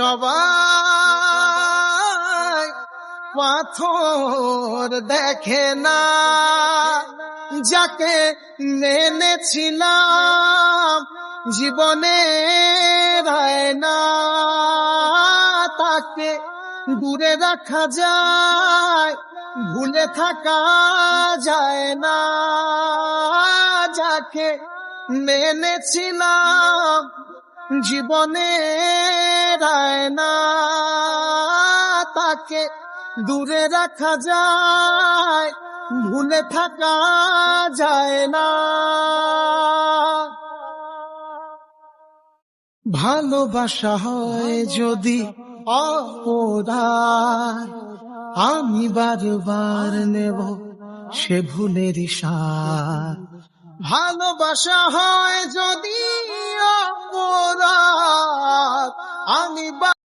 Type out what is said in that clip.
সবাই পাথর দেখে না, যাকে মেনেছিলাম জীবনে না, তাকে দূরে রাখা যায়, ভুলে থাকা যায় না। যাকে মেনেছিলাম জীবনে না, তাকে দূরে রাখা যায়, ভুলে থাকা যায় না। ভালোবাসা হয় যদি অপরাধ, আমি বারবার নেব সে ভুলের স্বাদ। ভালোবাসা হয় যদি অপরাধ, আমি